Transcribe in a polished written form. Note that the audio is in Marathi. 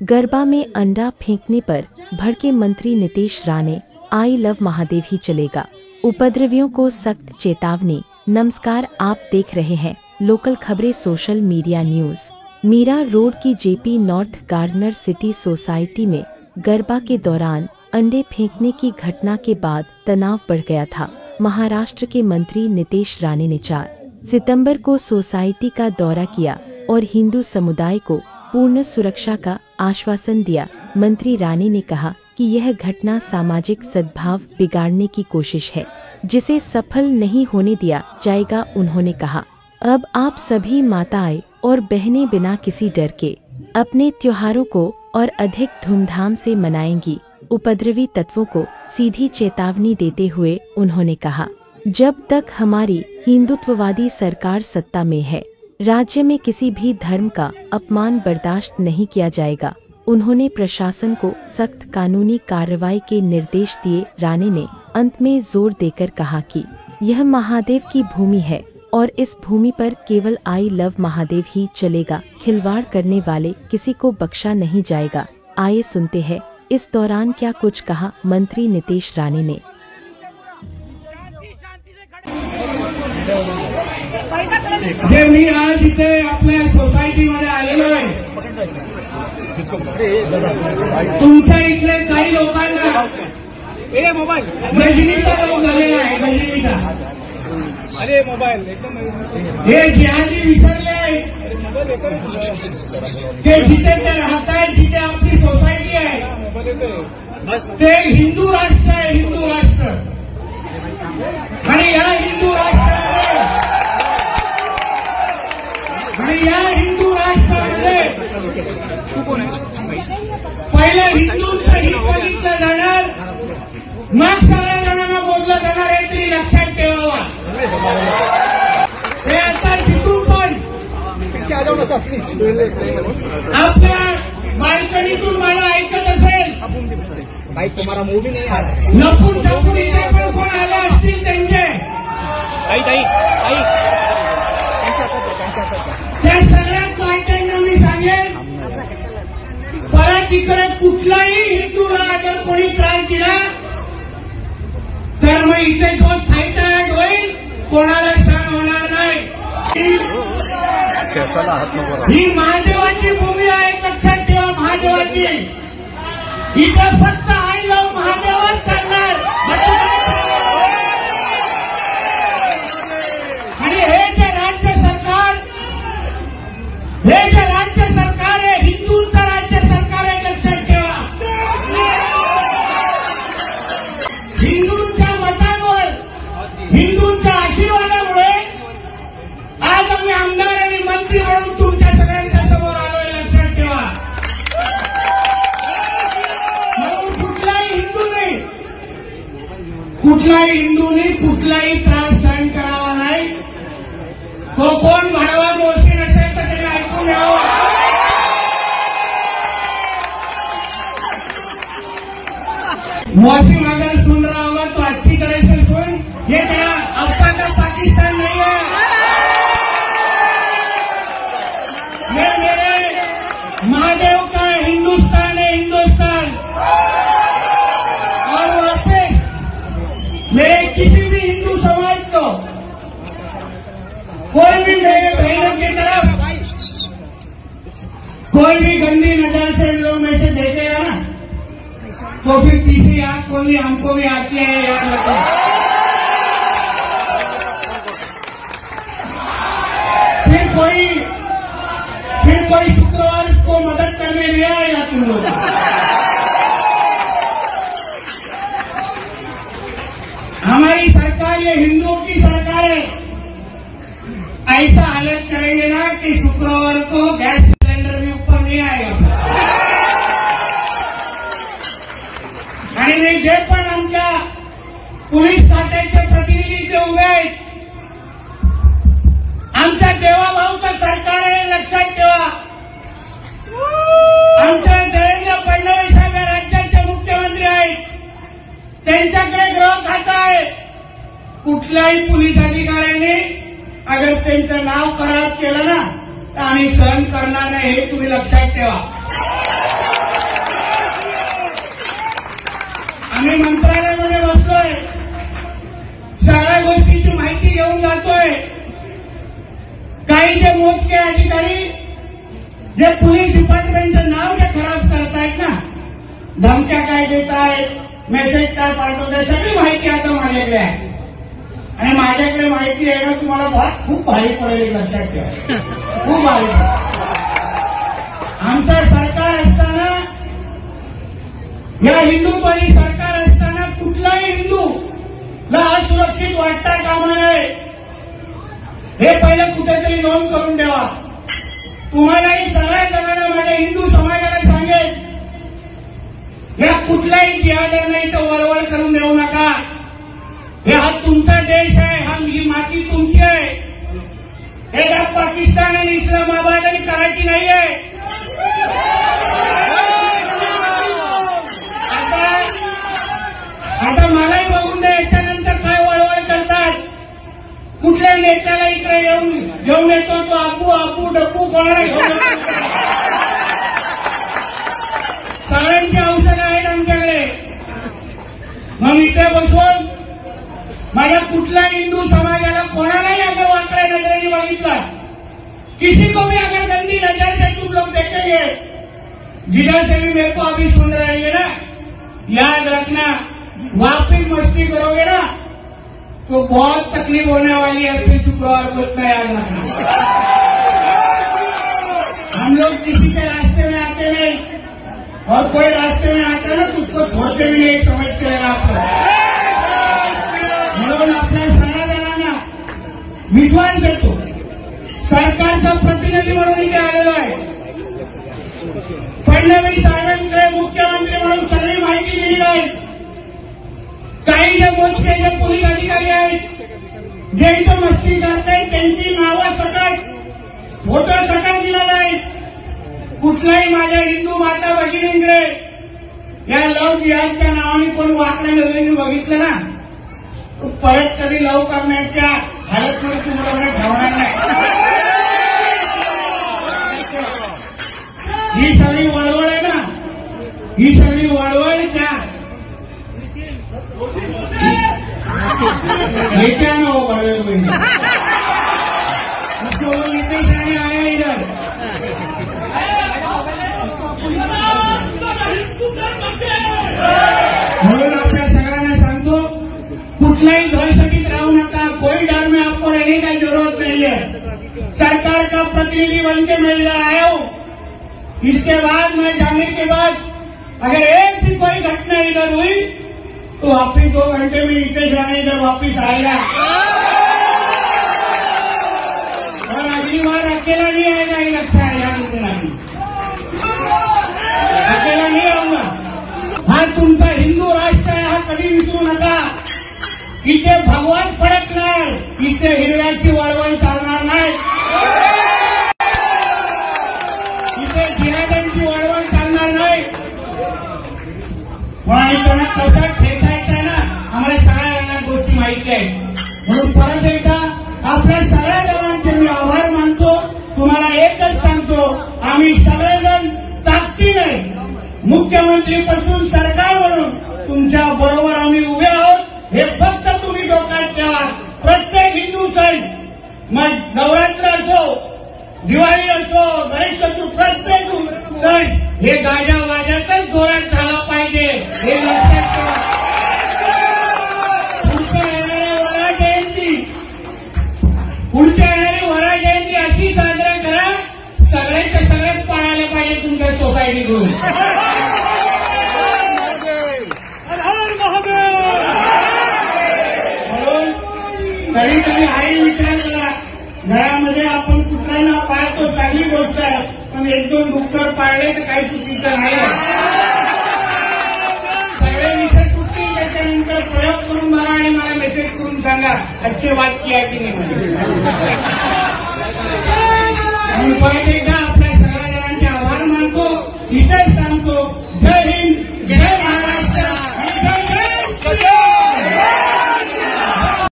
गरबा में अंडा फेंकने पर भड़के मंत्री नीतीश राणे, आई लव महादेव ही चलेगा, उपद्रवियों को सख्त चेतावनी। नमस्कार, आप देख रहे हैं लोकल खबरें social media news. Mira Road की JP North Gardener City Society में गरबा के दौरान अंडे फेंकने की घटना के बाद तनाव बढ़ गया था। महाराष्ट्र के मंत्री नीतीश राणे ने 4 सितंबर को सोसाइटी का दौरा किया और हिंदू समुदाय को पूर्ण सुरक्षा का आश्वासन दिया। मंत्री राणे ने कहा कि यह घटना सामाजिक सद्भाव बिगाड़ने की कोशिश है, जिसे सफल नहीं होने दिया जाएगा। उन्होंने कहा, अब आप सभी माताएं और बहनें बिना किसी डर के अपने त्योहारों को और अधिक धूमधाम से मनाएंगी। उपद्रवी तत्वों को सीधी चेतावनी देते हुए उन्होंने कहा, जब तक हमारी हिंदुत्ववादी सरकार सत्ता में है, राज्य में किसी भी धर्म का अपमान बर्दाश्त नहीं किया जाएगा। उन्होंने प्रशासन को सख्त कानूनी कार्रवाई के निर्देश दिए। राणे ने अंत में जोर देकर कहा कि यह महादेव की भूमि है और इस भूमि पर केवल आई लव महादेव ही चलेगा। खिलवाड़ करने वाले किसी को बख्शा नहीं जाएगा। आइए सुनते हैं इस दौरान क्या कुछ कहा मंत्री नीतीश राणे ने। मी आज इथे आपल्या सोसायटीमध्ये आलेलो आहे। तुमच्या इथले काही लोकांना गजनीचा रोग झालेला आहे। गजनीचा अरे मोबाईल हे जिहादी विसरले ते जिथे ते राहत आहेत, जिथे आपली सोसायटी आहे ते हिंदू राष्ट्र आहे। हिंदू राष्ट्र आणि या हिंदू राष्ट्रामध्ये पहिलं हिंदूंचं हित बघितलं जाणार, मग सगळ्या जणांना बोललं जाणार आहे तरी लक्षात ठेवावा। हे आता तिथून पण आपल्या बाल्कनीतून मला ऐकत असेल, लपून छपून इथे पण कोण आले असतील त्यांचे, त्या सगळ्या पार्ट्यांना मी सांगेन, परत इकडे कुठलाही हिंदूला अगर कोणी त्रास दिला तर मग इथे जो थाईटाट होईल कोणाला सहन होणार नाही। ही महादेवाची भूमी आहे, लक्षात ठेवा। महादेवाची इथं फक्त आई लव महादेवच करणार। आणि हे जे राज्य सरकार आहे, हिंदूंचं राज्य सरकार आहे, लक्षात ठेवा। हिंदूंच्या मतांवर, हिंदूंच्या आशीर्वादामुळे आज आम्ही आमदार आणि मंत्री म्हणून तुमच्या सगळ्यांच्या समोर आलोय, लक्षात ठेवा। म्हणून कुठल्याही हिंदूने कुठलाही त्रास सहन करावा नाही। तो कोण भाडवा मोशी नसेल तर त्याने ऐकून घ्यावं। मौसी अगर सुन रहा होगा तो अच्छी तरह से सुन, ये मेरा अब्बा का पाकिस्तान नहीं है, ये मेरे महादेव का हिंदुस्तान है, हिंदुस्तान। और वहां पे मेरे किसी भी हिंदू समाज को कोई भी मेरे बहनों की तरफ कोई भी गंदी नजर से लोग में से देखेगा ना, तो फिर तीसरी आंख खोलनी हमको भी आती है, याद रखो। फिर कोई शुक्रवार को मदद करने नहीं आएगा तुम लोग। हमारी सरकार ये हिंदुओं की सरकार है। ऐसा हालत करेंगे ना कि शुक्रवार को गैस सिलेंडर भी ऊपर नहीं आएगा। आणि जे पण आमच्या पोलीस खात्याचे प्रतिनिधी जे उभे आहेत, आमच्या देवाभाऊचं सरकार आहे, लक्षात ठेवा। आमच्या देवेंद्र फडणवीस या राज्याचे मुख्यमंत्री आहेत, त्यांच्याकडे गृह खातं आहे। कुठल्याही पोलीस अधिकाऱ्याने अगर त्यांचं नाव खराब केलं ना तर आम्ही सहन करणार नाही, हे तुम्ही लक्षात ठेवा। या ठिकाणी जे पोलीस डिपार्टमेंटचं नाव जे खराब करतायत ना, धमक्या काय देत आहेत, मेसेज काय पाठवताय, सगळी माहिती आता माझ्याकडे आहे. आणि माझ्याकडे माहिती आहे ना, तुम्हाला खूप भारी पडेल, लक्षात ठेवा, खूप भारी. आमचं सरकार असताना, या हिंदुत्वादी सरकार असताना कुठलाही हिंदूला असुरक्षित वाटता कामा नये, हे पहिलं कुठेतरी नोंद करून ठेवा. तुम्हालाही सगळ्या जणांना, माझ्या हिंदू समाजाला सांगेल, या कुठल्याही जिहाद्यांना इथं वळवळ करून देऊ नका. हे हा तुमचा देश आहे, ही माती तुमची आहे. हे का पाकिस्तान आणि इस्लामाबाद आणि कराची नाही आहे. आता मलाही बघून द्या, याच्यानंतर काय वळवळ करतात. कुठल्या नेत्याला इकडे घेऊन येतो तो आपू आपू डप्पू कोणाला घेऊन सगळ्यांची औषधं आहेत आमच्याकडे. मग इथे बसून माझ्या कुठल्या हिंदू समाजाला कोणालाही अगर वाकड्या नजरेने बघितलं, किसी को भी अगर गंदी नजर से तुम लोग देखेंगे, जिधर से भी मेरे को अभी सुन रहेंगे ना, याद रखना, वापिस मस्ती करोगे ना तो बहुत तकलीफ होने वाली है. फिर शुक्रवार को इतना याद रखना. हम लोग किसी के रास्ते में आते नहीं, और कोई रास्ते में आता ना तो उसको छोड़ते भी नहीं, समझते हैं आपको. म्हणून आपल्या सगळ्या जणांना विश्वास देतो. सरकारचा प्रतिनिधी म्हणून इथे आलेलो आहे. फडणवीस साहेबांकडे मुख्यमंत्री म्हणून सगळी माहिती दिली आहे. काही जे मोजके जे पोलीस अधिकारी आहेत, जे इथं मस्ती करतायत, त्यांची नावं सकट, फोटो सकट दिलेला आहे. कुठलाही माझ्या हिंदू माता भगिनींकडे या लव जिहादच्या नावाने कोण वाकड्या नजरेने बघितलं ना, तो परत कधी लव करण्याच्या हालतमध्ये तुम्हाला ठेवणार नाही. ही सगळी वळवळ आहे ना, ही सगळी वळवळ त्या लेक्या न हो बळवळ नितेश राणे आया इधर. म्हणून आपल्या सगळ्यांना सांगतो, कुठल्याही दहशतीत राहू नका. कोई डर में आपको रहने की जरूरत नहीं है. सरकार का प्रतिनिधि बनके मैं इधर आया हूं. इसके बाद मैं जाने के बाद अगर एक भी कोई घटना इधर हुई तो वापिस 2 घंटे में नितेश राणे इधर वापिस आएगा. और अगली बार अकेला नहीं आएगा, ये लगता है याद रखना. अकेला नहीं आऊंगा. हा तुमचा हिंदू राष्ट्र आहे, हा कधी विसरू नका. इथे भगवान फडकणार, इथे हिरव्याची वळवळ चालणार नाही, इथे जिहाद्यांची वळवळ चालणार नाही. आणि त्यांना कसा ठेचायचा ना, आम्हाला सगळ्यांना गोष्टी माहिती आहे. म्हणून परत एकदा आपल्या सगळ्या जणांचे मी आभार मानतो. तुम्हाला एकच सांगतो, आम्ही सगळेजण ताकदीने मुख्यमंत्रीपासून सरकार म्हणून तुमच्या बरोबर आम्ही उभे आहोत. हे फक्त तुम्ही डोक्यात ठेवा. प्रत्येक हिंदू सण, मग नवरात्र असो, दिवाळी असो, गणेश चतुर्थी, प्रत्येक सण हे गाजा वाजातच जोरात झाला पाहिजे, हे लक्षात ठेवा. पुढच्या येणारी वरा जयंती अशी साजरा करा, सगळ्यांच्या सगळ्यात पाळायला पाहिजे तुमच्या सोसायटीतून. तरी तुम्ही आई विचार करा, घरामध्ये आपण कुत्र्यांना पाळतो, चांगली गोष्ट आहे, पण 1-2 डुक्कर पाळले तर काही चुकीचं नाही. सगळे विषय सुटतील, त्याच्यानंतर प्रयोग करून बघा आणि मला मेसेज करून सांगा अच्छे बात किया की नाही. परत एकदा